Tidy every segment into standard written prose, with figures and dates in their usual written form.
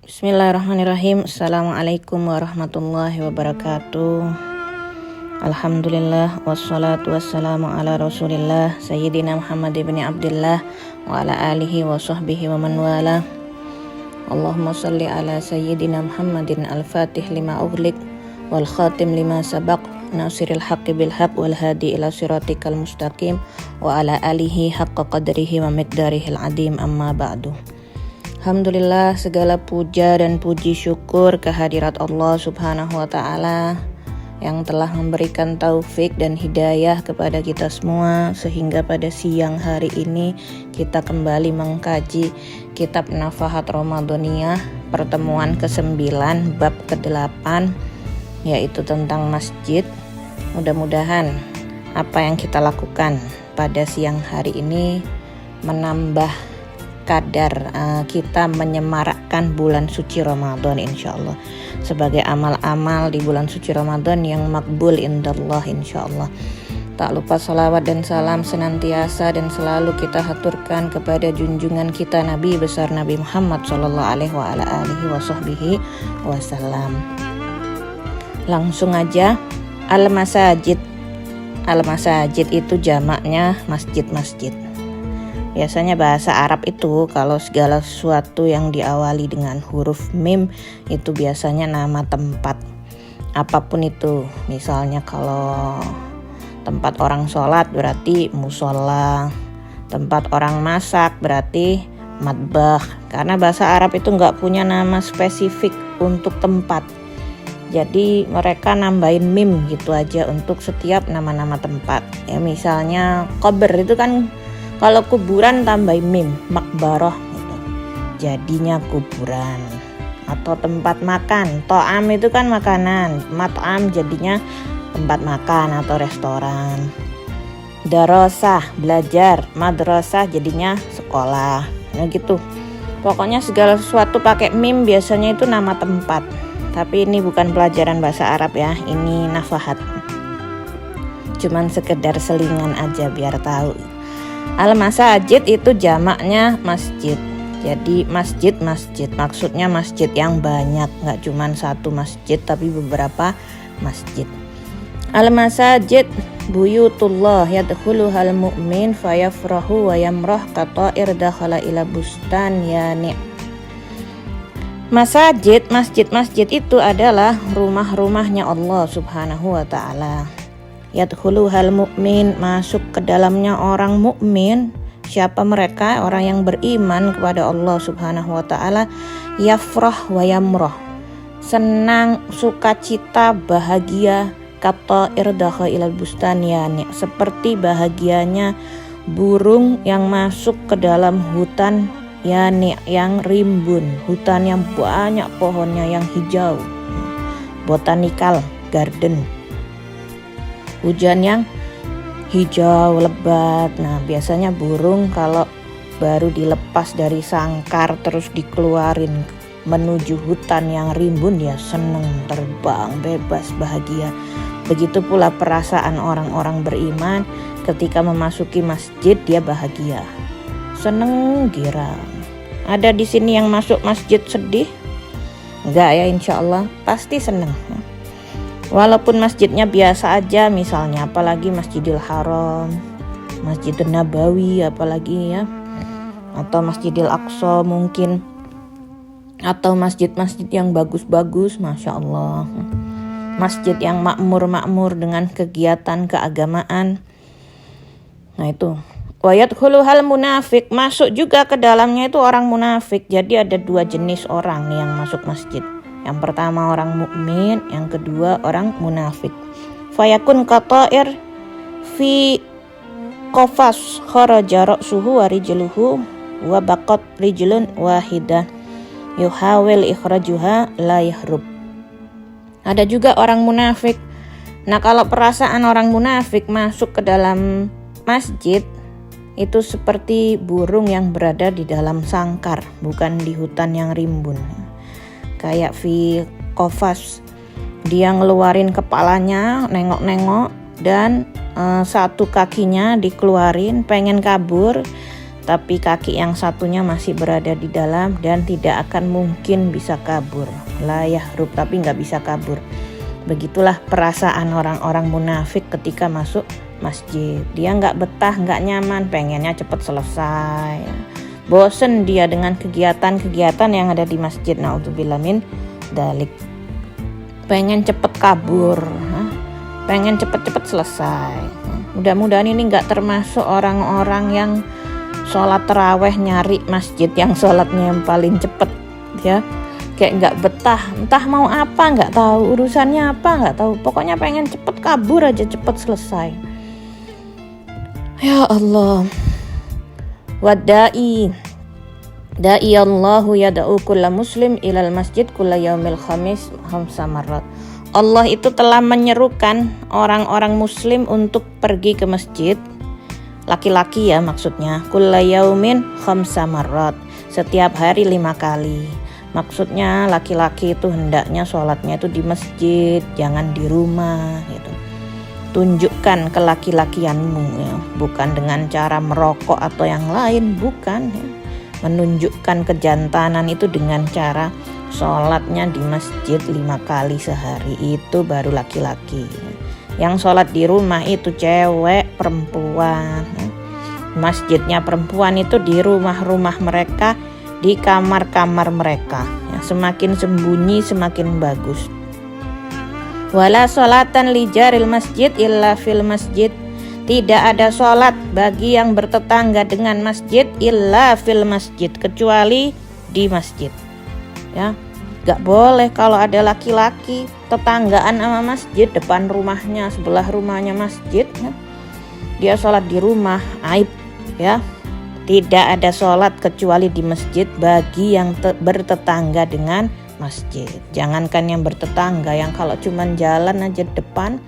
Bismillahirrahmanirrahim. Assalamualaikum warahmatullahi wabarakatuh. Alhamdulillah wassalatu wassalamu ala Rasulillah Sayyidina Muhammad ibn Abdullah wa ala alihi wa sahbihi wa man wala. Allahumma salli ala Sayyidina Muhammadin al-Fatih lima ughliq wal khatim lima sabaq nasiril haqqi bil haqq wal hadi ila siratikal mustaqim wa ala alihi haqqa qadrihi wa miqdarihil adim, amma ba'du. Alhamdulillah, segala puja dan puji syukur kehadirat Allah Subhanahu wa Ta'ala yang telah memberikan taufik dan hidayah kepada kita semua, sehingga pada siang hari ini kita kembali mengkaji kitab Nafahat Ramadaniyah, pertemuan ke-9 bab ke-8, yaitu tentang masjid. Mudah-mudahan apa yang kita lakukan pada siang hari ini menambah kadar kita menyemarakkan bulan suci Ramadan, insyaallah, sebagai amal-amal di bulan suci Ramadan yang makbul indallah, insyaallah. Tak lupa salawat dan salam senantiasa dan selalu kita haturkan kepada junjungan kita Nabi besar Nabi Muhammad sallallahu alaihi wasallam. Langsung aja, al-masajid. Al-masajid itu jamaknya masjid-masjid. Biasanya bahasa Arab itu kalau segala sesuatu yang diawali dengan huruf mim itu biasanya nama tempat. Apapun itu, misalnya kalau tempat orang sholat berarti musola, tempat orang masak berarti matbah. Karena bahasa Arab itu nggak punya nama spesifik untuk tempat. Jadi mereka nambahin mim gitu aja untuk setiap nama-nama tempat. Ya misalnya qabr itu kan, kalau kuburan tambah mim, makbaroh gitu. Jadinya kuburan. Atau tempat makan, to'am itu kan makanan, mat'am jadinya tempat makan atau restoran. Darosah, belajar, madrasah jadinya sekolah. Nah gitu. Pokoknya segala sesuatu pakai mim biasanya itu nama tempat. Tapi ini bukan pelajaran bahasa Arab ya, ini nafahat. Cuman sekedar selingan aja biar tahu. Al-masajid itu jamaknya masjid. Jadi masjid-masjid, maksudnya masjid yang banyak, nggak cuma satu masjid tapi beberapa masjid. Al-masajid buyutullah yadkhuluhal mu'min fayafrahu wa yamrah kata'ir dakhala ila bustan yani. Masjid-masjid itu adalah rumah-rumahnya Allah Subhanahu wa Ta'ala. Yadkhuluhal mu'min, masuk ke dalamnya orang mukmin. Siapa mereka? Orang yang beriman kepada Allah Subhanahu wa Ta'ala. Yafrah wa yamrah, senang, sukacita, bahagia. Kata irdakha ilal bustan yani, seperti bahagianya burung yang masuk ke dalam hutan yani, yang rimbun, hutan yang banyak pohonnya yang hijau, botanical garden. Hujan yang hijau lebat. Nah biasanya burung kalau baru dilepas dari sangkar terus dikeluarin menuju hutan yang rimbun, ya seneng, terbang, bebas, bahagia. Begitu pula perasaan orang-orang beriman ketika memasuki masjid, dia bahagia, seneng, girang. Ada di sini yang masuk masjid sedih? Enggak ya, insyaallah pasti seneng. Walaupun masjidnya biasa aja, misalnya apalagi Masjidil Haram, Masjidil Nabawi apalagi ya, atau Masjidil Aqsa mungkin, atau masjid-masjid yang bagus-bagus, masya Allah, masjid yang makmur-makmur dengan kegiatan keagamaan. Nah itu. Wa yadkhuluhal munafik, masuk juga ke dalamnya itu orang munafik. Jadi ada dua jenis orang nih yang masuk masjid. Yang pertama orang mukmin, yang kedua orang munafik. Fayakun qata'ir fi qafas kharaja ra'suhu wa rijluhu wa baqat rijlun wahidah yuhawil ikhrajuha la yahrub. Ada juga orang munafik. Nah kalau perasaan orang munafik masuk ke dalam masjid itu seperti burung yang berada di dalam sangkar, bukan di hutan yang rimbun. Kayak fi qafas, dia ngeluarin kepalanya, nengok-nengok, dan satu kakinya dikeluarin, pengen kabur, tapi kaki yang satunya masih berada di dalam dan tidak akan mungkin bisa kabur. La yahrub, tapi nggak bisa kabur. Begitulah perasaan orang-orang munafik ketika masuk masjid. Dia nggak betah, nggak nyaman, pengennya cepat selesai. Bosen dia dengan kegiatan-kegiatan yang ada di masjid. Naudzubillah min dalik. Pengen cepet kabur, pengen cepet-cepet selesai. Mudah-mudahan ini nggak termasuk orang-orang yang sholat taraweh nyari masjid yang sholatnya yang paling cepet, ya. Kayak nggak betah, entah mau apa nggak tahu, urusannya apa nggak tahu. Pokoknya pengen cepet kabur aja, cepet selesai. Ya Allah. Wadai Allahu yad'u kulla muslim ilal masjid kulla yaumil khamis khamsa marrat. Allah itu telah menyerukan orang-orang muslim untuk pergi ke masjid. Laki-laki ya maksudnya. Kulla yaumin khamsa marrat. Setiap hari 5 kali. Maksudnya laki-laki itu hendaknya sholatnya itu di masjid, jangan di rumah gitu. Tunjukkan kelaki-lakianmu ya. Bukan dengan cara merokok atau yang lain, bukan ya. Menunjukkan kejantanan itu dengan cara sholatnya di masjid 5 kali sehari. Itu baru laki-laki. Yang sholat di rumah itu cewek, perempuan. Masjidnya perempuan itu di rumah-rumah mereka, di kamar-kamar mereka. Semakin sembunyi semakin bagus. Wala sholatan li jaril masjid illa fil masjid. Tidak ada sholat bagi yang bertetangga dengan masjid illa fil masjid, kecuali di masjid. Ya, gak boleh kalau ada laki-laki tetanggaan sama masjid, depan rumahnya, sebelah rumahnya masjid, ya. Dia sholat di rumah, aib, ya. Tidak ada sholat kecuali di masjid bagi yang bertetangga dengan masjid. Jangankan yang bertetangga, yang kalau cuman jalan aja depan,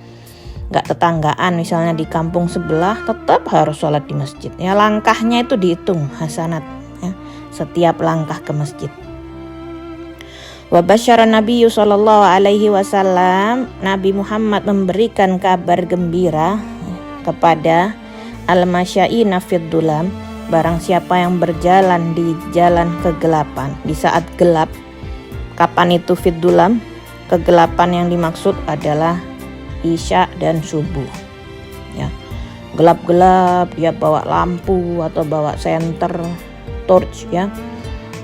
gak tetanggaan, misalnya di kampung sebelah, tetap harus sholat di masjid. Ya, langkahnya itu dihitung hasanat, ya, setiap langkah ke masjid. Wa basyara Nabi sallallahu alaihi wasallam, Nabi Muhammad memberikan kabar gembira kepada al-masyaina fid dulam, barang siapa yang berjalan di jalan kegelapan di saat gelap. Kapan itu fid dulam? Kegelapan yang dimaksud adalah Isya dan subuh. Ya. Gelap-gelap, dia bawa lampu atau bawa senter, torch, ya.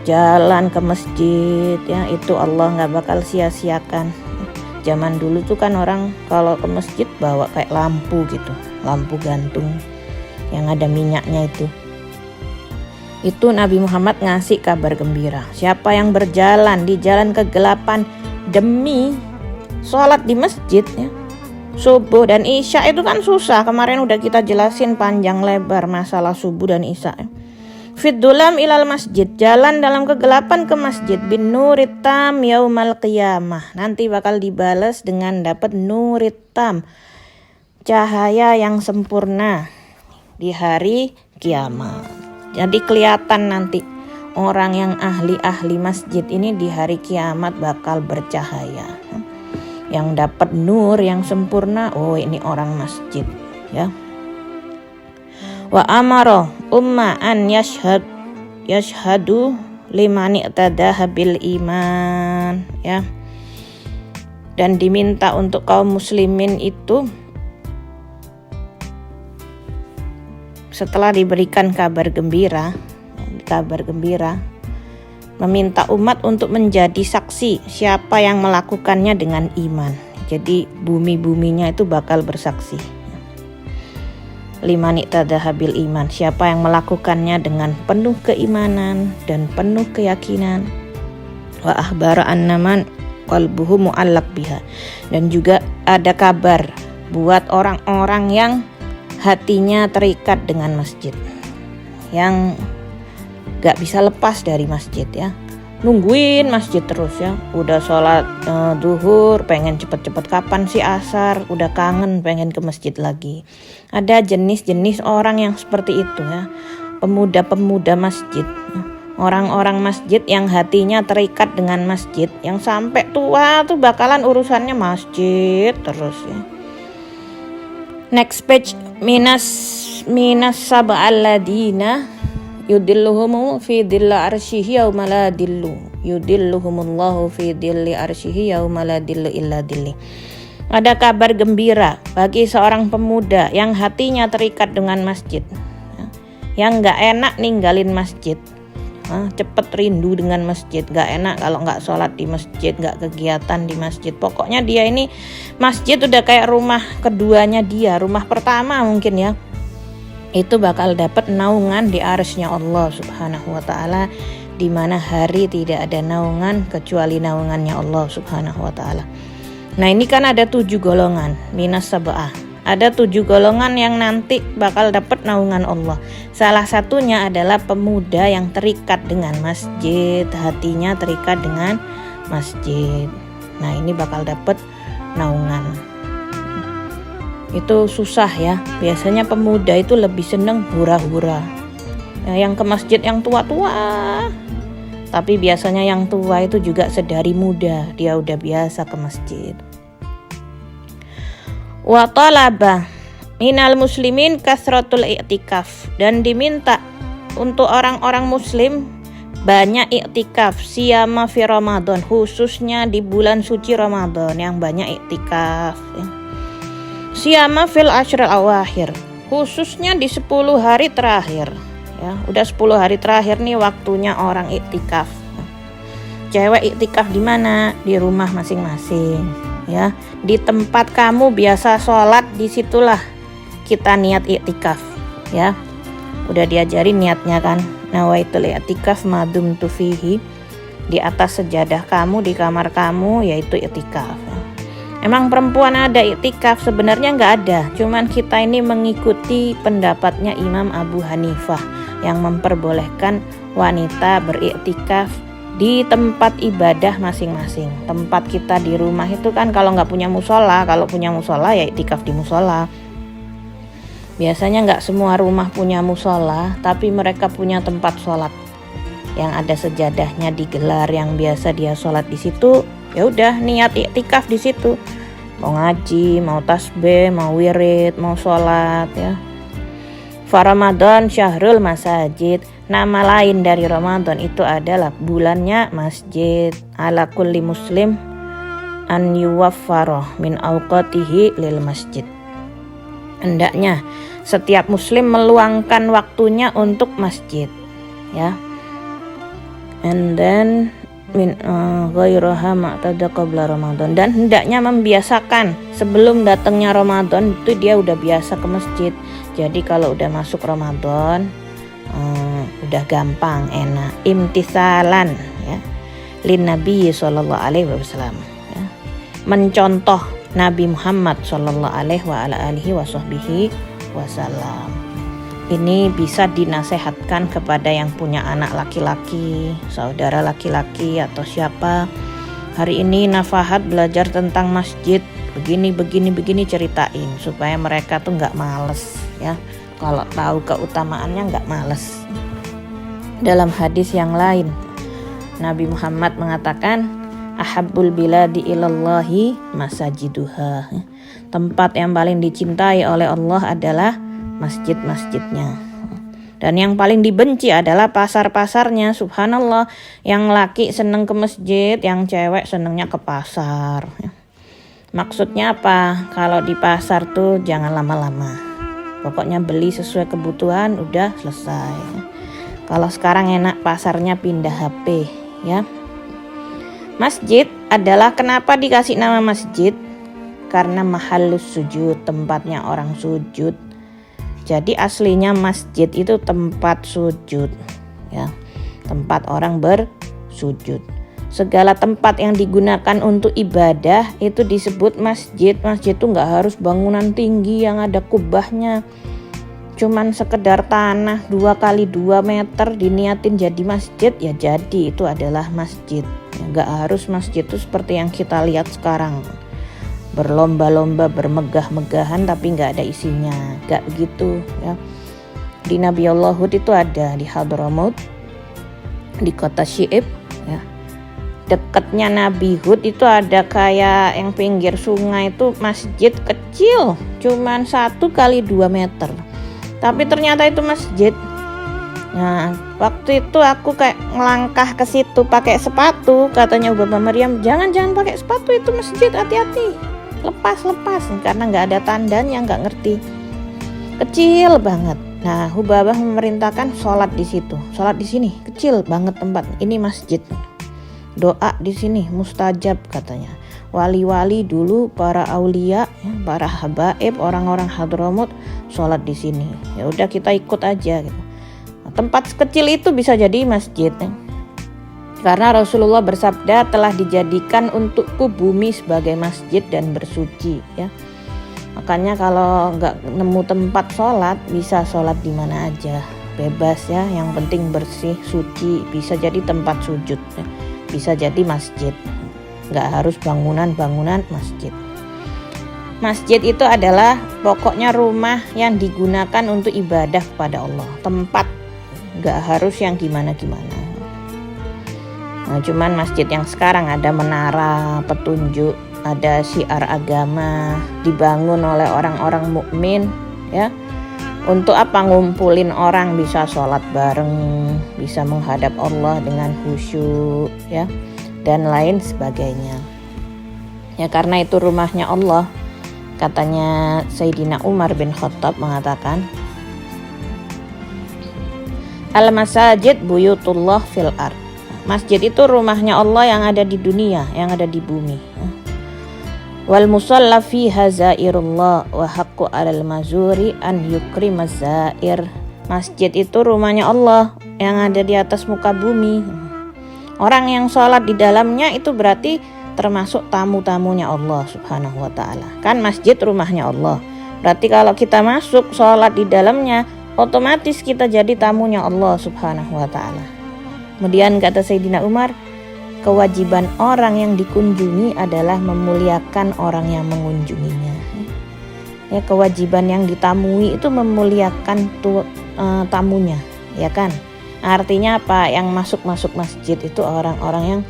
Jalan ke masjid, ya, itu Allah nggak bakal sia-siakan. Zaman dulu tuh kan orang kalau ke masjid bawa kayak lampu gitu, lampu gantung yang ada minyaknya itu. Itu Nabi Muhammad ngasih kabar gembira. Siapa yang berjalan di jalan kegelapan demi sholat di masjid, ya, subuh dan isya itu kan susah. Kemarin udah kita jelasin panjang lebar masalah subuh dan isya, ya. Fiddulam ilal masjid, jalan dalam kegelapan ke masjid, bin nuritam yaumal qiyamah, nanti bakal dibalas dengan dapat nuritam, cahaya yang sempurna di hari kiamat. Jadi kelihatan nanti orang yang ahli-ahli masjid ini di hari kiamat bakal bercahaya. Yang dapat nur yang sempurna, oh ini orang masjid, ya. Wa amara umma an yashhadu liman iqtadaha bil iman, ya. Dan diminta untuk kaum muslimin itu setelah diberikan kabar gembira, meminta umat untuk menjadi saksi siapa yang melakukannya dengan iman. Jadi bumi-buminya itu bakal bersaksi. Liman iqtadaha bil iman, siapa yang melakukannya dengan penuh keimanan dan penuh keyakinan. Wa akhbara annaman qalbuhu mu'allaq biha, dan juga ada kabar buat orang-orang yang hatinya terikat dengan masjid, yang gak bisa lepas dari masjid, ya. Nungguin masjid terus, ya. Udah sholat duhur pengen cepet-cepet kapan sih asar, udah kangen pengen ke masjid lagi. Ada jenis-jenis orang yang seperti itu, ya. Pemuda-pemuda masjid, orang-orang masjid yang hatinya terikat dengan masjid, yang sampai tua tuh bakalan urusannya masjid terus, ya. Next page, minas sab'alladina, yudilluhum fi dhilli arsyihi yauma la dhillu yudilluhumullahu fi dhilli arsyihi yauma la dhillu illa dhilli. Ada kabar gembira bagi seorang pemuda yang hatinya terikat dengan masjid, yang gak enak ninggalin masjid, cepet rindu dengan masjid, gak enak kalau gak sholat di masjid, gak kegiatan di masjid. Pokoknya dia ini masjid udah kayak rumah keduanya dia, rumah pertama mungkin ya. Itu bakal dapat naungan di arsy-Nya Allah Subhanahu wa taala, di mana hari tidak ada naungan kecuali naungannya Allah Subhanahu wa taala. Nah, ini kan ada 7 golongan minas sab'ah. Ada 7 golongan yang nanti bakal dapat naungan Allah. Salah satunya adalah pemuda yang terikat dengan masjid, hatinya terikat dengan masjid. Nah, ini bakal dapat naungan. Itu susah ya. Biasanya pemuda itu lebih seneng hura-hura. Yang ke masjid yang tua-tua. Tapi biasanya yang tua itu juga sedari muda, dia udah biasa ke masjid. Wa talaba minal muslimin kasratul i'tikaf, dan diminta untuk orang-orang muslim banyak i'tikaf, siyama fi Ramadan, khususnya di bulan suci Ramadan yang banyak i'tikaf. Siyama fil ashril awakhir, khususnya di 10 hari terakhir. Ya, udah 10 hari terakhir nih waktunya orang iktikaf. Cewek iktikaf di mana? Di rumah masing-masing, ya. Di tempat kamu biasa sholat, disitulah kita niat iktikaf, ya. Udah diajarin niatnya kan? Nawaitul iktikaf madumtu fihi, di atas sejadah kamu di kamar kamu, yaitu iktikaf. Emang perempuan ada iktikaf? Sebenarnya nggak ada. Cuman kita ini mengikuti pendapatnya Imam Abu Hanifah yang memperbolehkan wanita beriktikaf di tempat ibadah masing-masing. Tempat kita di rumah itu kan kalau nggak punya musola, kalau punya musola ya iktikaf di musola. Biasanya nggak semua rumah punya musola, tapi mereka punya tempat sholat yang ada sejadahnya digelar, yang biasa dia sholat di situ. Ya udah niat iktikaf di situ. Mau ngaji, mau tasbih, mau wirid, mau sholat ya. Fa Ramadan syahrul masajid, nama lain dari Ramadan itu adalah bulannya masjid. Ala kulli muslim an yuwaffara min awqatihi lil masjid. Hendaknya setiap muslim meluangkan waktunya untuk masjid, ya. And then min ghairaha ma'tada qabla Ramadan, dan hendaknya membiasakan sebelum datangnya Ramadan itu dia udah biasa ke masjid. Jadi kalau udah masuk Ramadan udah gampang, enak, imtisalan ya lin Nabi sallallahu alaihi wasallam, ya. Mencontoh Nabi Muhammad sallallahu alaihi wa ala alihi wasallam. Ini bisa dinasehatkan kepada yang punya anak laki-laki, saudara laki-laki atau siapa. Hari ini Nafahat belajar tentang masjid, begini ceritain supaya mereka tuh nggak males, ya. Kalau tahu keutamaannya nggak males. Dalam hadis yang lain, Nabi Muhammad mengatakan, ahabbul biladi ilallahi masajiduha. Tempat yang paling dicintai oleh Allah adalah masjid-masjidnya. Dan yang paling dibenci adalah pasar-pasarnya. Subhanallah, yang laki seneng ke masjid, yang cewek senengnya ke pasar. Maksudnya apa? Kalau di pasar tuh jangan lama-lama. Pokoknya beli sesuai kebutuhan, udah selesai. Kalau sekarang enak pasarnya pindah HP, ya. Masjid adalah, kenapa dikasih nama masjid? Karena mahallus sujud, tempatnya orang sujud. Jadi aslinya masjid itu tempat sujud, ya, tempat orang bersujud. Segala tempat yang digunakan untuk ibadah itu disebut masjid. Masjid itu nggak harus bangunan tinggi yang ada kubahnya. Cuman sekedar tanah 2x2 meter diniatin jadi masjid, ya jadi itu adalah masjid. Nggak harus masjid itu seperti yang kita lihat sekarang, berlomba-lomba, bermegah-megahan tapi nggak ada isinya, nggak begitu ya. Di Nabi Allah Hud itu ada di Hadramaut, di kota Syi'ib, ya. Dekatnya Nabi Hud itu ada kayak yang pinggir sungai itu masjid kecil, cuman 1x2 meter, tapi ternyata itu masjid. Nah, waktu itu aku kayak ngelangkah ke situ pakai sepatu, katanya Baba Maryam, jangan pakai sepatu, itu masjid, hati-hati, lepas, karena nggak ada tandanya, nggak ngerti, kecil banget. Nah, Hubabah memerintahkan sholat di situ, sholat di sini, kecil banget tempat, ini masjid, doa di sini mustajab katanya. Wali-wali dulu, para aulia, para habaib, orang-orang Hadramut sholat di sini. Ya udah kita ikut aja gitu. Tempat kecil itu bisa jadi masjid, karena Rasulullah bersabda, telah dijadikan untukku bumi sebagai masjid dan bersuci, ya. Makanya kalau nggak nemu tempat sholat, bisa sholat di mana aja, bebas ya. Yang penting bersih, suci. Bisa jadi tempat sujud, ya. Bisa jadi masjid. Nggak harus bangunan masjid. Masjid itu adalah pokoknya rumah yang digunakan untuk ibadah kepada Allah, tempat, nggak harus yang gimana-gimana. Nah, cuman masjid yang sekarang ada menara petunjuk, ada syiar agama, dibangun oleh orang-orang mukmin, ya. Untuk apa? Ngumpulin orang, bisa sholat bareng, bisa menghadap Allah dengan khusyuk, ya, dan lain sebagainya. Ya, karena itu rumahnya Allah. Katanya Sayyidina Umar bin Khattab mengatakan, Al-masajid buyutullah fil ard. Masjid itu rumahnya Allah yang ada di dunia, yang ada di bumi. Wal musalla fiha zairullah wa haqqu 'alal mazuri an yukrimaz zair. Masjid itu rumahnya Allah yang ada di atas muka bumi. Orang yang sholat di dalamnya itu berarti termasuk tamu-tamunya Allah Subhanahu wa ta'ala. Kan masjid rumahnya Allah. Berarti kalau kita masuk sholat di dalamnya, otomatis kita jadi tamunya Allah Subhanahu wa ta'ala. Kemudian kata Sayyidina Umar, kewajiban orang yang dikunjungi adalah memuliakan orang yang mengunjunginya. Ya, kewajiban yang ditamui itu memuliakan tamunya, ya kan? Artinya apa? Yang masuk masjid itu orang-orang yang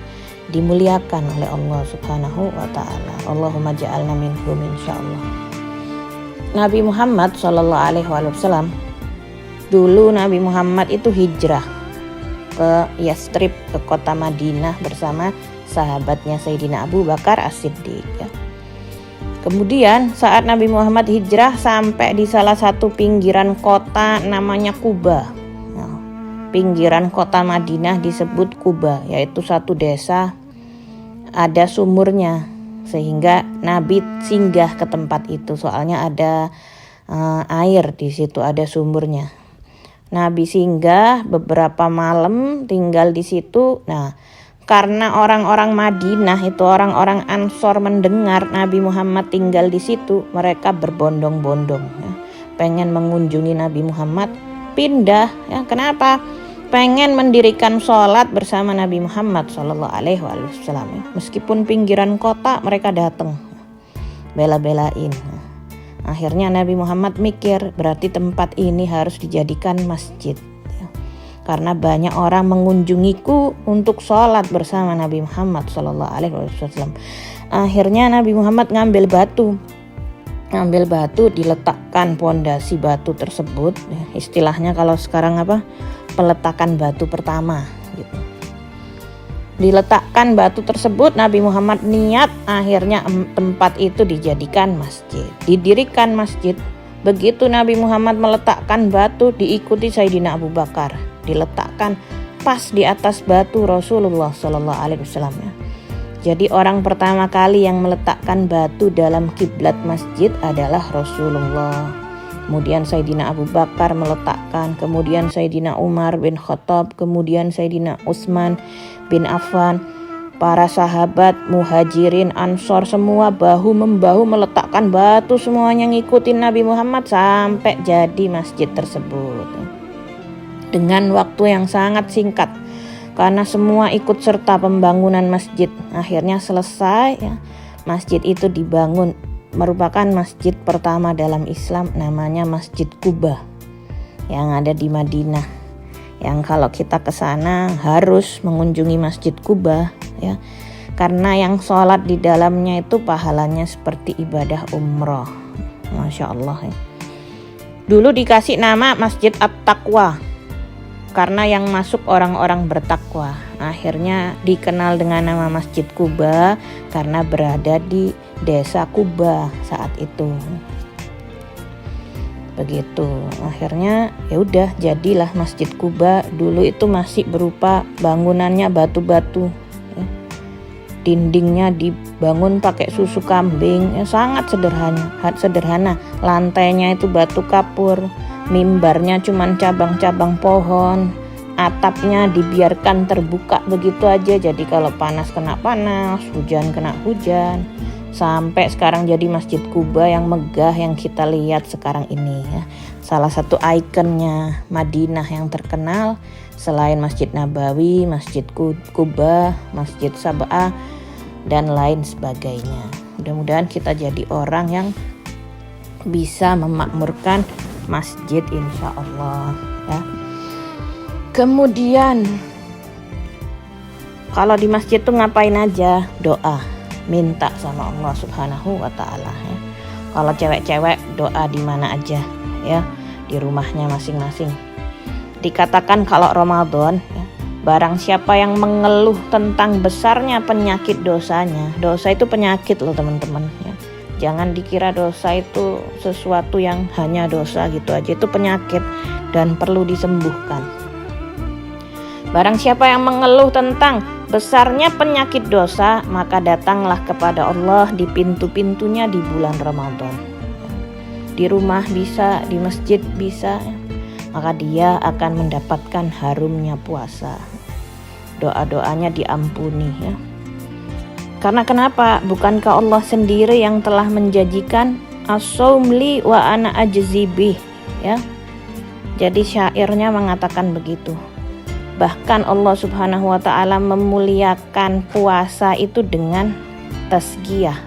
dimuliakan oleh Allah Subhanahu wa ta'ala. Allahumma ja'alna minhum insyaallah. Nabi Muhammad SAW, dulu Nabi Muhammad itu hijrah ke Yastrib, ke kota Madinah bersama sahabatnya Sayyidina Abu Bakar As-Siddiq, ya. Kemudian saat Nabi Muhammad hijrah sampai di salah satu pinggiran kota namanya Kuba. Nah, pinggiran kota Madinah disebut Kuba, yaitu satu desa, ada sumurnya, sehingga Nabi singgah ke tempat itu, soalnya ada air di situ, ada sumurnya. Nabi singgah beberapa malam tinggal di situ. Nah, karena orang-orang Madinah itu, orang-orang Ansor mendengar Nabi Muhammad tinggal di situ, mereka berbondong-bondong, ya, pengen mengunjungi Nabi Muhammad, pindah, ya. Kenapa? Pengen mendirikan sholat bersama Nabi Muhammad SAW. Meskipun pinggiran kota, mereka datang, bela-belain. Akhirnya Nabi Muhammad mikir, berarti tempat ini harus dijadikan masjid, ya. Karena banyak orang mengunjungiku untuk sholat bersama Nabi Muhammad SAW. Akhirnya Nabi Muhammad ngambil batu, diletakkan pondasi batu tersebut, ya. Istilahnya kalau sekarang apa? Peletakan batu pertama, gitu. Diletakkan batu tersebut, Nabi Muhammad niat, akhirnya tempat itu dijadikan masjid, didirikan masjid. Begitu Nabi Muhammad meletakkan batu, diikuti Sayyidina Abu Bakar, diletakkan pas di atas batu Rasulullah SAW. Jadi orang pertama kali yang meletakkan batu dalam kiblat masjid adalah Rasulullah. Kemudian Sayyidina Abu Bakar meletakkan, kemudian Sayyidina Umar bin Khattab, kemudian Sayyidina Utsman bin Affan, para sahabat Muhajirin, Ansor, semua bahu-membahu meletakkan batu, semuanya ngikutin Nabi Muhammad sampai jadi masjid tersebut. Dengan waktu yang sangat singkat, karena semua ikut serta pembangunan masjid, akhirnya selesai, ya. Masjid itu dibangun, merupakan masjid pertama dalam Islam, namanya Masjid Kuba yang ada di Madinah. Yang kalau kita ke sana harus mengunjungi Masjid Kuba, ya. Karena yang sholat di dalamnya itu pahalanya seperti ibadah umroh. Masya Allah, ya. Dulu dikasih nama Masjid At-Taqwa. karena yang masuk orang-orang bertakwa. Akhirnya dikenal dengan nama Masjid Quba karena berada di desa Quba saat itu. Begitu. Akhirnya ya udah jadilah Masjid Quba. Dulu itu masih berupa bangunannya batu-batu. Dindingnya dibangun pakai susu kambing, sangat sederhana. Lantainya itu batu kapur, mimbarnya cuman cabang-cabang pohon. Atapnya dibiarkan terbuka begitu aja, jadi kalau panas kena panas, hujan kena hujan. Sampai sekarang jadi Masjid Quba yang megah yang kita lihat sekarang ini ya. Salah satu ikonnya Madinah yang terkenal selain Masjid Nabawi, Masjid Quba, Masjid Sab'ah dan lain sebagainya. Mudah-mudahan kita jadi orang yang bisa memakmurkan masjid insya Allah ya. Kemudian kalau di masjid tuh ngapain aja? Doa, minta sama Allah Subhanahu wa taala ya. Kalau cewek-cewek doa di mana aja ya, di rumahnya masing-masing. Dikatakan kalau Ramadan ya, barang siapa yang mengeluh tentang besarnya penyakit dosanya. Dosa itu penyakit loh teman-teman ya. Jangan dikira dosa itu sesuatu yang hanya dosa gitu aja, itu penyakit dan perlu disembuhkan. Barang siapa yang mengeluh tentang besarnya penyakit dosa, maka datanglah kepada Allah di pintu-pintunya di bulan Ramadan. Di rumah bisa, di masjid bisa, maka dia akan mendapatkan harumnya puasa. Doa-doanya diampuni ya. Karena kenapa? Bukankah Allah sendiri yang telah menjanjikan as-shaum li wa ana ajzi bih ya. Jadi syairnya mengatakan begitu. Bahkan Allah Subhanahu wa taala memuliakan puasa itu dengan tazkiyah.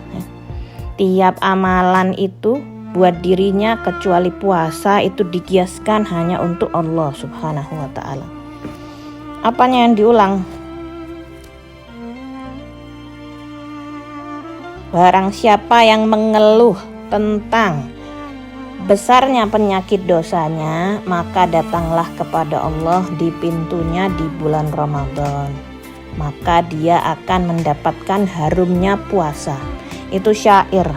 Tiap amalan itu buat dirinya kecuali puasa itu dikiaskan hanya untuk Allah Subhanahu wa taala. Apanya yang diulang? Barang siapa yang mengeluh tentang besarnya penyakit dosanya, maka datanglah kepada Allah di pintunya di bulan Ramadan. Maka dia akan mendapatkan harumnya puasa. Itu syair.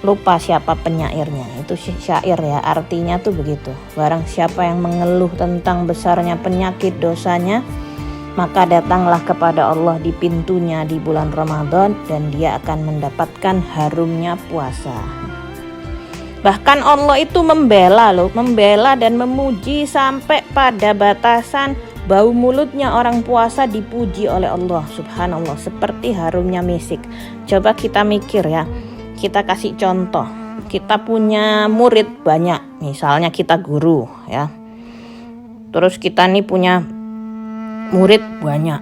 Lupa siapa penyairnya. Itu syair ya, artinya tuh begitu. Barang siapa yang mengeluh tentang besarnya penyakit dosanya, maka datanglah kepada Allah di pintunya di bulan Ramadan dan dia akan mendapatkan harumnya puasa. Bahkan Allah itu membela dan memuji sampai pada batasan bau mulutnya orang puasa dipuji oleh Allah Subhanallah seperti harumnya misik. Coba kita mikir ya, kita kasih contoh. Kita punya murid banyak, misalnya kita guru ya. Terus kita nih punya murid banyak.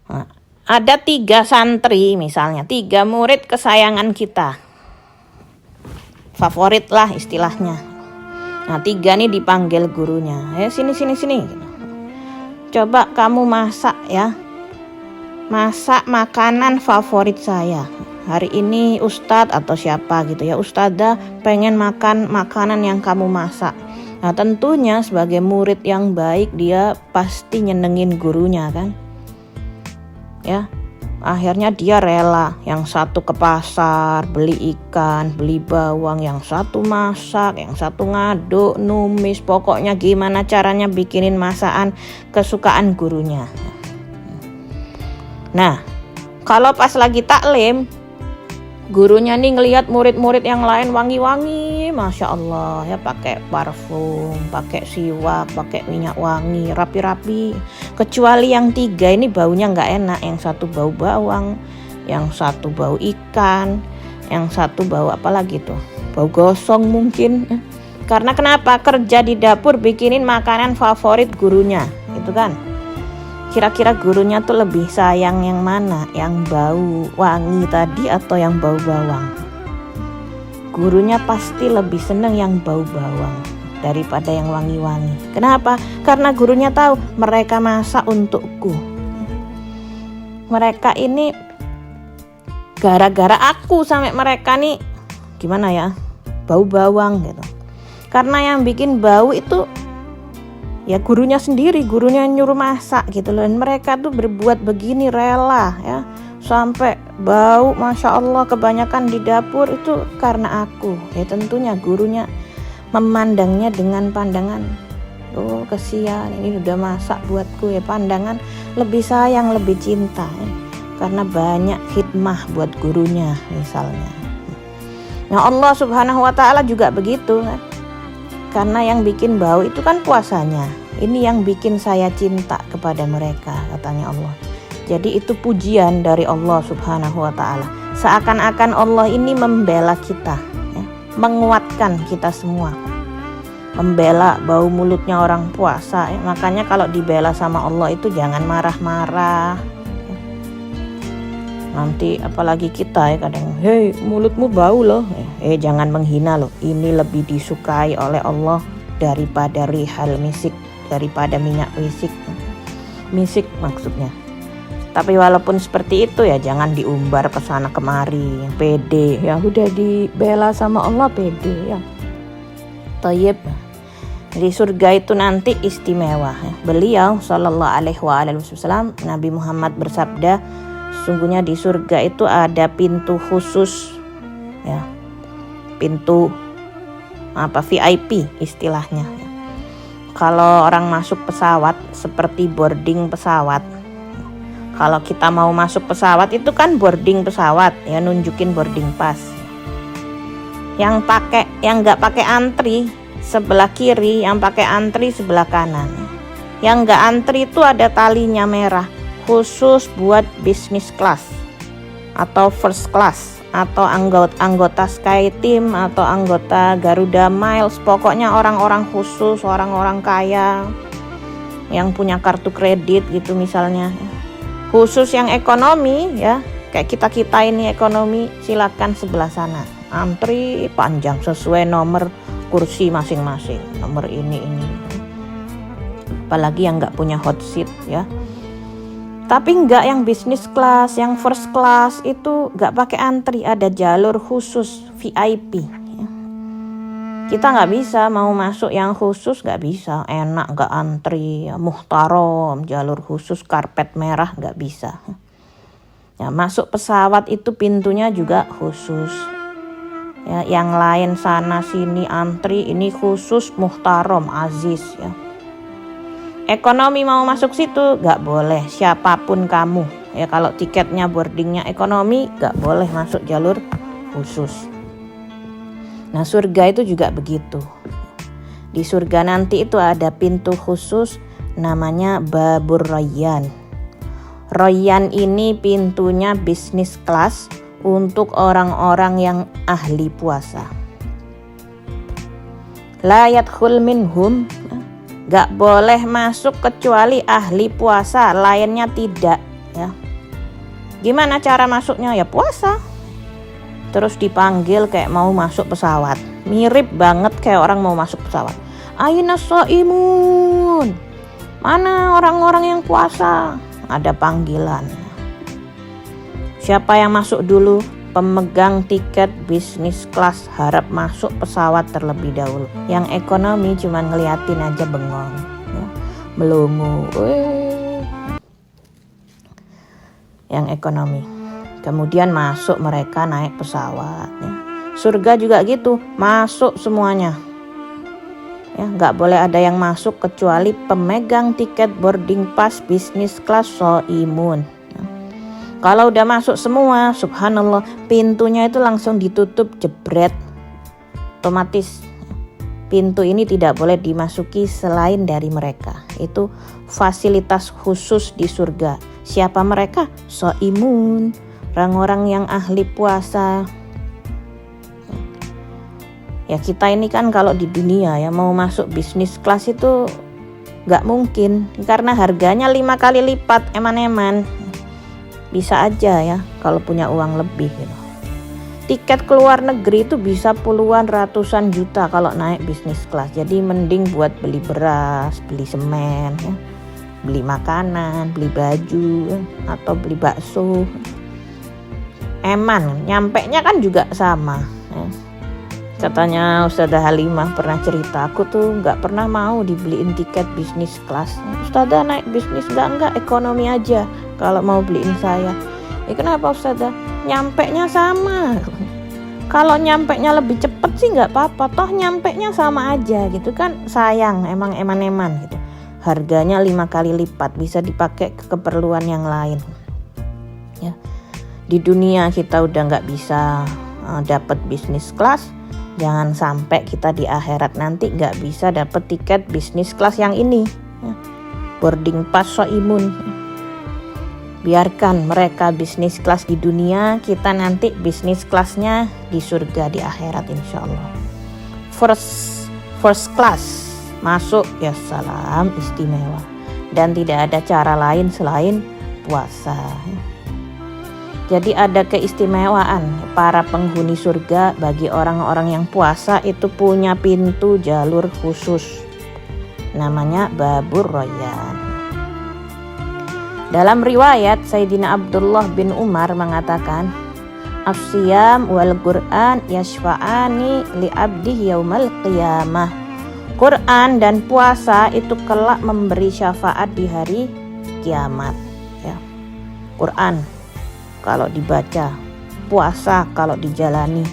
Nah, ada 3 santri misalnya, 3 murid kesayangan kita. Favorit lah istilahnya. Nah 3 nih dipanggil gurunya, sini. Coba kamu masak ya, masak makanan favorit saya. Hari ini Ustadz atau siapa gitu ya, Ustadzah pengen makan makanan yang kamu masak. Nah tentunya sebagai murid yang baik dia pasti nyenengin gurunya kan. Ya. Akhirnya dia rela, yang satu ke pasar beli ikan, beli bawang, yang satu masak, yang satu ngaduk, numis, pokoknya gimana caranya bikinin masakan kesukaan gurunya. Nah, kalau pas lagi taklim, gurunya nih ngelihat murid-murid yang lain wangi-wangi, Masya Allah ya, pakai parfum, pakai siwak, pakai minyak wangi, rapi-rapi. Kecuali yang 3 ini baunya nggak enak, yang satu bau bawang, yang satu bau ikan, yang satu bau apa lagi tuh, bau gosong mungkin. Karena kenapa? Kerja di dapur bikinin makanan favorit gurunya, gitu kan. Kira-kira gurunya tuh lebih sayang yang mana? Yang bau wangi tadi atau yang bau bawang? Gurunya pasti lebih seneng yang bau bawang daripada yang wangi-wangi. Kenapa? Karena gurunya tahu mereka masak untukku. Mereka ini gara-gara aku sampai mereka nih gimana ya? Bau bawang gitu. Karena yang bikin bau itu ya gurunya sendiri, gurunya yang nyuruh masak gitu loh. Dan mereka tuh berbuat begini rela ya, sampai bau Masya Allah kebanyakan di dapur itu karena aku. Ya tentunya gurunya memandangnya dengan pandangan, oh kesian ini udah masak buatku ya, pandangan lebih sayang, lebih cinta ya. Karena banyak khidmah buat gurunya misalnya. Nah Allah subhanahu wa ta'ala juga begitu kan. Karena yang bikin bau itu kan puasanya. Ini yang bikin saya cinta kepada mereka, katanya Allah. Jadi itu pujian dari Allah subhanahu wa ta'ala. Seakan-akan Allah ini membela kita ya, menguatkan kita semua. Membela bau mulutnya orang puasa ya. Makanya kalau dibela sama Allah itu jangan marah-marah ya. Nanti apalagi kita ya kadang, hei mulutmu bau loh, jangan menghina loh. Ini lebih disukai oleh Allah daripada rihal misik, daripada minyak misik maksudnya. Tapi walaupun seperti itu ya jangan diumbar ke sana kemari, pede ya, udah dibela sama Allah pede ya. Thayyib. Di surga itu nanti istimewa ya. Beliau sallallahu alaihi wasallam, Nabi Muhammad bersabda, sesungguhnya di surga itu ada pintu khusus ya, pintu VIP istilahnya ya. Kalau orang masuk pesawat seperti boarding pesawat, kalau kita mau masuk pesawat itu kan boarding pesawat ya, nunjukin boarding pass. Yang nggak pakai antri sebelah kiri, yang pakai antri sebelah kanan. Yang nggak antri itu ada talinya merah, khusus buat business class atau first class atau anggota SkyTeam atau anggota Garuda Miles. Pokoknya orang-orang khusus, orang-orang kaya yang punya kartu kredit gitu misalnya. Khusus yang ekonomi ya, kayak kita ini ekonomi, silakan sebelah sana. Antri panjang sesuai nomor kursi masing-masing, nomor ini. Apalagi yang nggak punya hot seat ya. Tapi nggak yang business class, yang first class itu nggak pakai antri, ada jalur khusus VIP ya. Kita nggak bisa mau masuk yang khusus, nggak bisa, enak nggak antri ya, muhtarom, jalur khusus karpet merah nggak bisa ya. Masuk pesawat itu pintunya juga khusus ya, yang lain sana sini antri, ini khusus muhtarom aziz ya. Ekonomi mau masuk situ gak boleh, siapapun kamu ya. Kalau tiketnya boardingnya ekonomi gak boleh masuk jalur khusus. Nah surga itu juga begitu. Di surga nanti itu ada pintu khusus namanya Babur Rayyan. Rayyan ini pintunya business class untuk orang-orang yang ahli puasa. La yadkhul minhum, gak boleh masuk kecuali ahli puasa, lainnya tidak ya. Gimana cara masuknya? Ya puasa. Terus dipanggil kayak mau masuk pesawat, mirip banget kayak orang mau masuk pesawat. Aina shaimun, mana orang-orang yang puasa? Ada panggilan. Siapa yang masuk dulu? Pemegang tiket bisnis kelas harap masuk pesawat terlebih dahulu. Yang ekonomi cuma ngeliatin aja bengong ya, melongo. Yang ekonomi kemudian masuk, mereka naik pesawat ya. Surga juga gitu, masuk semuanya ya, nggak boleh ada yang masuk kecuali pemegang tiket boarding pass bisnis kelas shaimun. Kalau udah masuk semua, subhanallah, pintunya itu langsung ditutup jebret. Otomatis pintu ini tidak boleh dimasuki selain dari mereka. Itu fasilitas khusus di surga. Siapa mereka? Shaimun, orang-orang yang ahli puasa. Ya kita ini kan kalau di dunia ya mau masuk bisnis kelas itu gak mungkin, karena harganya 5 kali lipat, eman-eman. Bisa aja ya kalau punya uang lebih gitu. Tiket keluar negeri itu bisa puluhan ratusan juta kalau naik bisnis kelas. Jadi mending buat beli beras, beli semen ya, beli makanan, beli baju ya, atau beli bakso. Eman, nyampe nya kan juga sama ya. Katanya Ustazah Halimah pernah cerita, aku tuh nggak pernah mau dibeliin tiket bisnis kelas. Ustazah naik bisnis enggak, ekonomi aja kalau mau beliin saya. Kenapa Ustazah? Nyampenya sama. Kalau nyampenya lebih cepet sih nggak apa-apa, toh nyampenya sama aja gitu kan. Sayang, emang eman-eman gitu. Harganya 5 kali lipat, bisa dipakai ke keperluan yang lain. Ya. Di dunia kita udah nggak bisa dapat bisnis kelas, jangan sampai kita di akhirat nanti nggak bisa dapat tiket bisnis kelas yang ini. Ya. Boarding pass Soimun. Biarkan mereka bisnis kelas di dunia, kita nanti bisnis kelasnya di surga di akhirat insya Allah. First class masuk, ya salam, istimewa. Dan tidak ada cara lain selain puasa. Jadi ada keistimewaan para penghuni surga bagi orang-orang yang puasa itu punya pintu jalur khusus. Namanya Babur Rayyan. Dalam riwayat Sayyidina Abdullah bin Umar mengatakan, As-siyam wal Qur'an yashfa'ani li abdi yaumal qiyamah. Quran dan puasa itu kelak memberi syafaat di hari kiamat. Ya. Quran kalau dibaca, puasa kalau dijalani,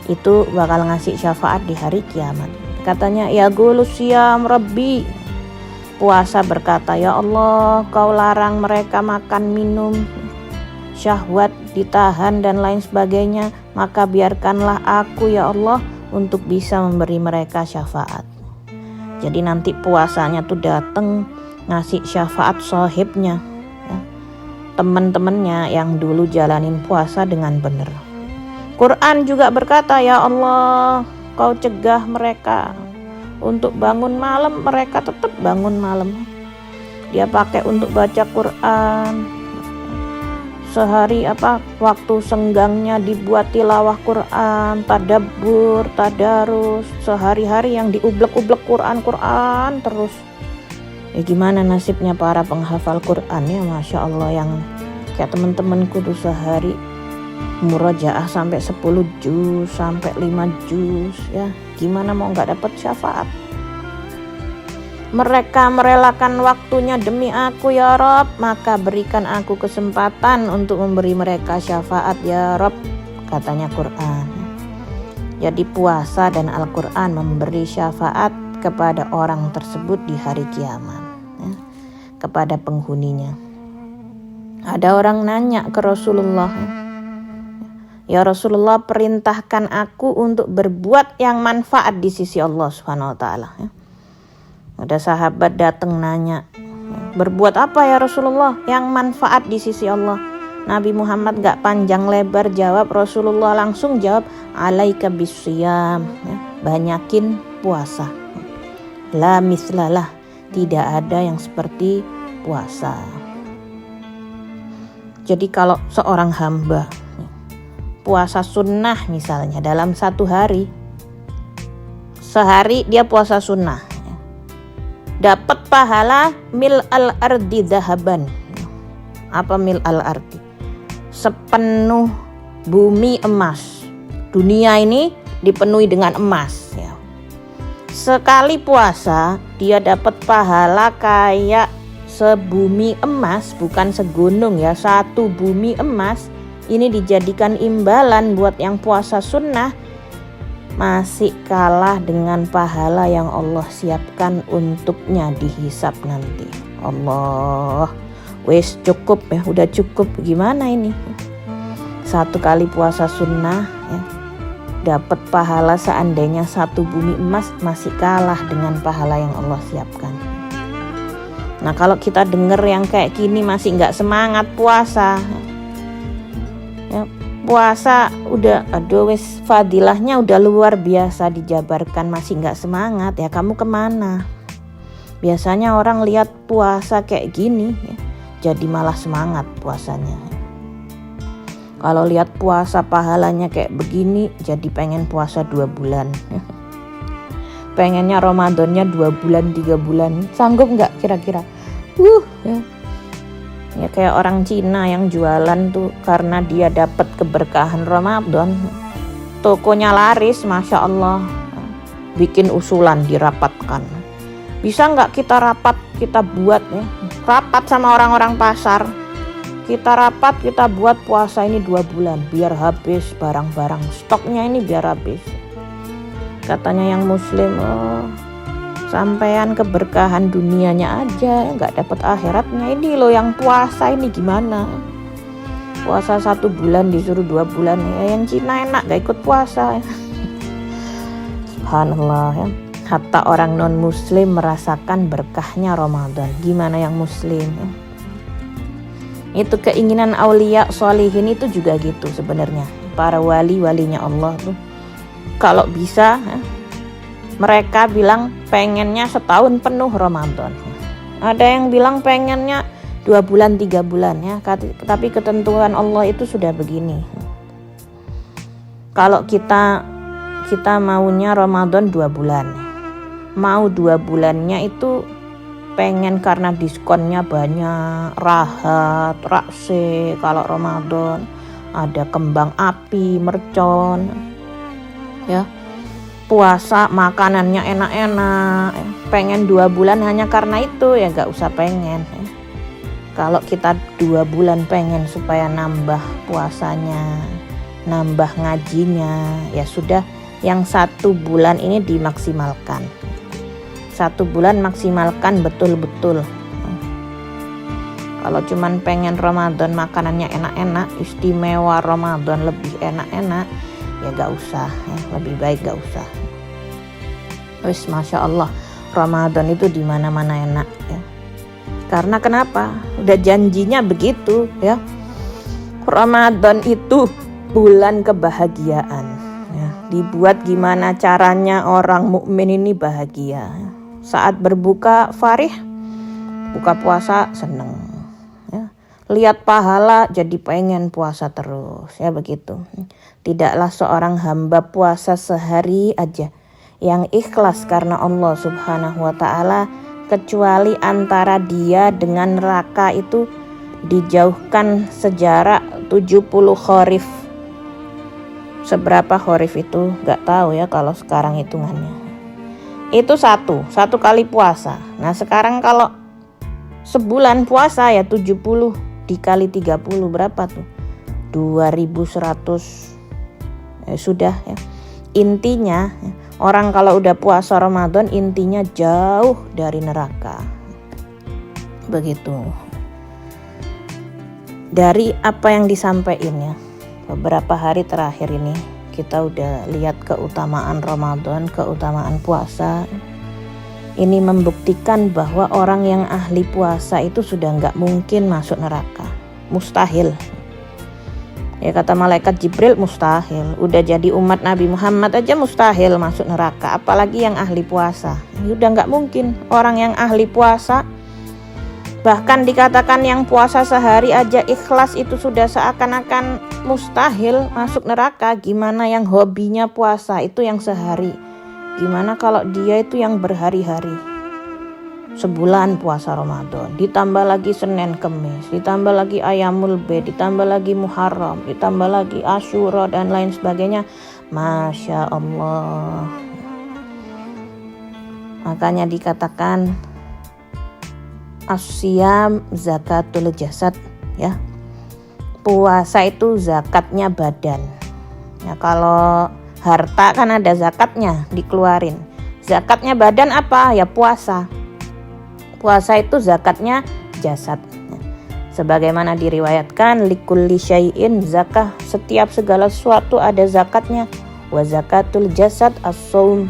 itu bakal ngasih syafaat di hari kiamat. Katanya, ya gulus siyam Rabbi. Puasa berkata, ya Allah, kau larang mereka makan minum, syahwat ditahan dan lain sebagainya, maka biarkanlah aku ya Allah untuk bisa memberi mereka syafaat. Jadi nanti puasanya tuh dateng ngasih syafaat sohibnya, ya, teman-temannya yang dulu jalanin puasa dengan benar. Quran juga berkata, ya Allah, kau cegah mereka untuk bangun malam, mereka tetap bangun malam. Dia pakai untuk baca Quran. Sehari waktu senggangnya dibuat tilawah Quran, tadabbur, tadarus, sehari-hari yang diublek-ublek Quran terus. Gimana nasibnya para penghafal Quran ya, Masya Allah, yang kayak teman-temanku tuh sehari murajaah sampai 10 juz, sampai 5 juz ya. Gimana mau gak dapat syafaat? Mereka merelakan waktunya demi aku ya Rob, maka berikan aku kesempatan untuk memberi mereka syafaat ya Rob, katanya Quran. Jadi puasa dan Al-Quran memberi syafaat kepada orang tersebut di hari kiamat, ya, kepada penghuninya. Ada orang nanya ke Rasulullah, ya Rasulullah, perintahkan aku untuk berbuat yang manfaat di sisi Allah Subhanahu wa taala. Ada sahabat datang nanya, berbuat apa ya Rasulullah yang manfaat di sisi Allah? Nabi Muhammad gak panjang lebar jawab, Rasulullah langsung jawab, alaika bisiyam, ya, banyakin puasa. La mislalah, tidak ada yang seperti puasa. Jadi kalau seorang hamba puasa sunnah misalnya dalam sehari dia puasa sunnah, dapat pahala mil al-ardi zahaban. Apa mil al-ardi? Sepenuh bumi emas. Dunia ini dipenuhi dengan emas ya. Sekali puasa dia dapat pahala kayak sebumi emas, bukan segunung ya, satu bumi emas. Ini dijadikan imbalan buat yang puasa sunnah, masih kalah dengan pahala yang Allah siapkan untuknya dihisap nanti. Allah, wes cukup ya, udah cukup. Gimana ini? Satu kali puasa sunnah ya, dapat pahala seandainya satu bumi emas, masih kalah dengan pahala yang Allah siapkan. Nah kalau kita denger yang kayak gini masih gak semangat puasa ya, puasa udah wes fadilahnya udah luar biasa dijabarkan, masih gak semangat ya, kamu kemana? Biasanya orang lihat puasa kayak gini ya, jadi malah semangat puasanya. Kalau lihat puasa pahalanya kayak begini, jadi pengen puasa 2 bulan ya. Pengennya Ramadannya 2 bulan 3 bulan. Sanggup gak kira-kira? Ya. Ya kayak orang Cina yang jualan tuh karena dia dapat keberkahan Ramadan, tokonya laris, Masya Allah, bikin usulan dirapatkan. Bisa nggak kita rapat, kita buat ya, rapat sama orang-orang pasar, kita rapat, kita buat puasa ini 2 bulan biar habis barang-barang stoknya ini, biar habis. Katanya yang muslim, sampean keberkahan dunianya aja, nggak dapat akhiratnya. Ini loh yang puasa ini gimana, puasa 1 bulan disuruh 2 bulan ya. Yang Cina enak gak ikut puasa ya. Subhanallah ya, hatta orang non muslim merasakan berkahnya Ramadan, gimana yang muslim ya. Itu keinginan aulia sholihin itu juga gitu sebenarnya. Para walinya Allah tuh kalau bisa ya, mereka bilang pengennya setahun penuh Ramadan. Ada yang bilang pengennya 2 bulan 3 bulan ya. Tapi ketentuan Allah itu sudah begini. Kalau kita maunya Ramadan 2 bulan, mau 2 bulannya itu pengen karena diskonnya banyak, rahat, rakse. Kalau Ramadan ada kembang api, mercon ya, puasa makanannya enak-enak, pengen 2 bulan hanya karena itu ya gak usah pengen ya. Kalau kita 2 bulan pengen supaya nambah puasanya, nambah ngajinya, ya sudah, yang 1 bulan ini dimaksimalkan. 1 bulan maksimalkan betul-betul. Kalau cuman pengen Ramadan makanannya enak-enak, istimewa Ramadan lebih enak-enak, ya gak usah ya, lebih baik gak usah. Wis, Masya Allah, Ramadan itu di mana-mana enak ya. Karena kenapa? Udah janjinya begitu ya. Ramadan itu bulan kebahagiaan ya. Dibuat gimana caranya orang mukmin ini bahagia. Saat berbuka farih, buka puasa seneng ya. Lihat pahala jadi pengen puasa terus ya, begitu. Tidaklah seorang hamba puasa sehari aja yang ikhlas karena Allah Subhanahu wa ta'ala, kecuali antara dia dengan neraka itu dijauhkan sejarak 70 kharif. Seberapa kharif itu gak tahu ya kalau sekarang hitungannya. Itu satu kali puasa. Nah sekarang kalau sebulan puasa ya 70 dikali 30 berapa tuh? 2100 sudah ya. Intinya orang kalau udah puasa Ramadan intinya jauh dari neraka. Begitu. Dari apa yang disampaikan ya, beberapa hari terakhir ini kita udah lihat keutamaan Ramadan, keutamaan puasa. Ini membuktikan bahwa orang yang ahli puasa itu sudah nggak mungkin masuk neraka. Mustahil. Ya kata malaikat Jibril mustahil. Udah jadi umat Nabi Muhammad aja mustahil masuk neraka, apalagi yang ahli puasa. Udah nggak mungkin. Orang yang ahli puasa, bahkan dikatakan yang puasa sehari aja ikhlas itu sudah seakan-akan mustahil masuk neraka. Gimana yang hobinya puasa itu yang sehari? Gimana kalau dia itu yang berhari-hari? Sebulan puasa Ramadan, ditambah lagi Senin Kemis, ditambah lagi Ayamul Bid, ditambah lagi Muharram, ditambah lagi Asyura dan lain sebagainya. Masya Allah. Makanya dikatakan asyam zakatul jasad ya. Puasa itu zakatnya badan. Ya kalau harta kan ada zakatnya dikeluarin. Zakatnya badan apa? Ya puasa. Puasa itu zakatnya jasad. Sebagaimana diriwayatkan likulli syai'in zakah, setiap segala sesuatu ada zakatnya. Wa zakatul jasad as-shaum.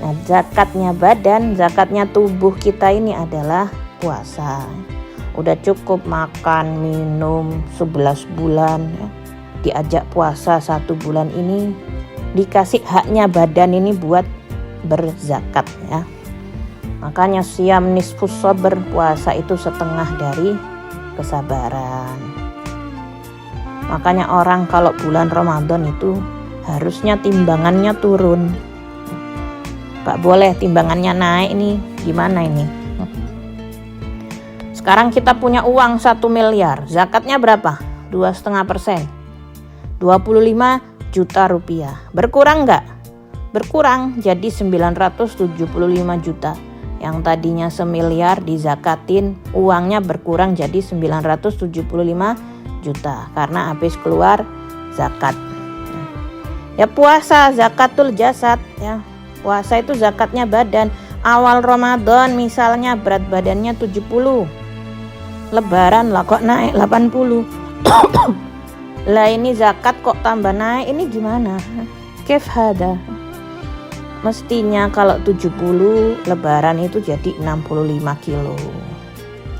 Nah, zakatnya badan, zakatnya tubuh kita ini adalah puasa. Udah cukup makan, minum 11 bulan ya. Diajak puasa 1 bulan ini, dikasih haknya badan ini buat berzakat ya. Makanya siam nisfus sabar, puasa itu setengah dari kesabaran. Makanya orang kalau bulan Ramadan itu harusnya timbangannya turun. Gak boleh timbangannya naik nih. Gimana ini? Sekarang kita punya uang 1 miliar. Zakatnya berapa? 2,5%. 25 juta rupiah. Berkurang nggak? Berkurang jadi 975 juta. Yang tadinya semiliar dizakatin, uangnya berkurang jadi 975 juta karena habis keluar zakat. Ya puasa, zakatul jasad ya. Puasa itu zakatnya badan. Awal Ramadan misalnya berat badannya 70. Lebaran lah kok naik 80. Lah ini zakat kok tambah naik, ini gimana? Kef hada? Mestinya kalau 70 lebaran itu jadi 65 kilo.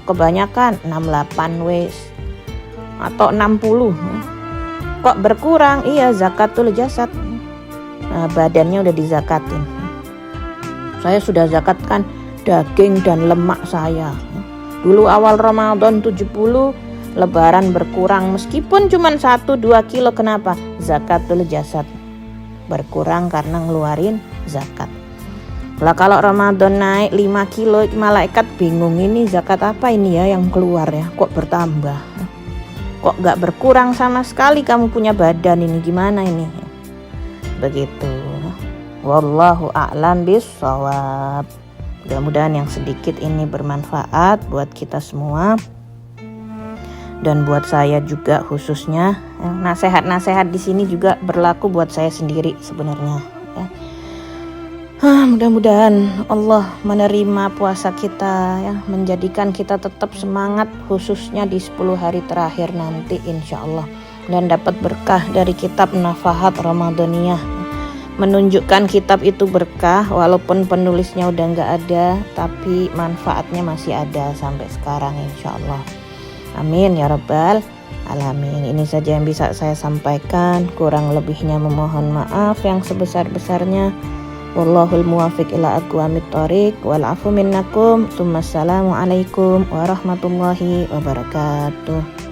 Kebanyakan 68 wes atau 60. Kok berkurang? Iya, zakatul jasad. Nah, badannya udah dizakatin. Saya sudah zakatkan daging dan lemak saya. Dulu awal Ramadan 70, lebaran berkurang meskipun cuma 1-2 kilo. Kenapa? Zakatul jasad. Berkurang karena ngeluarin zakat. Lah kalau Ramadan naik 5 kilo, malaikat bingung, ini zakat apa ini ya yang keluar ya? Kok bertambah? Kok gak berkurang sama sekali, kamu punya badan ini gimana ini? Begitu. Wallahu a'lam bishawab. Mudah-mudahan yang sedikit ini bermanfaat buat kita semua dan buat saya juga khususnya. Nasihat-nasihat di sini juga berlaku buat saya sendiri sebenarnya. Ya. Mudah-mudahan Allah menerima puasa kita ya, menjadikan kita tetap semangat khususnya di 10 hari terakhir nanti insya Allah, dan dapat berkah dari kitab Nafahat Ramadaniyah, menunjukkan kitab itu berkah walaupun penulisnya udah nggak ada, tapi manfaatnya masih ada sampai sekarang insya Allah. Amin ya rabbal alamin. Ini saja yang bisa saya sampaikan, kurang lebihnya memohon maaf yang sebesar-besarnya. Wallahul muwafiq ila aqwamit thoriq wal afu minnakum. Assalamualaikum warahmatullahi wabarakatuh.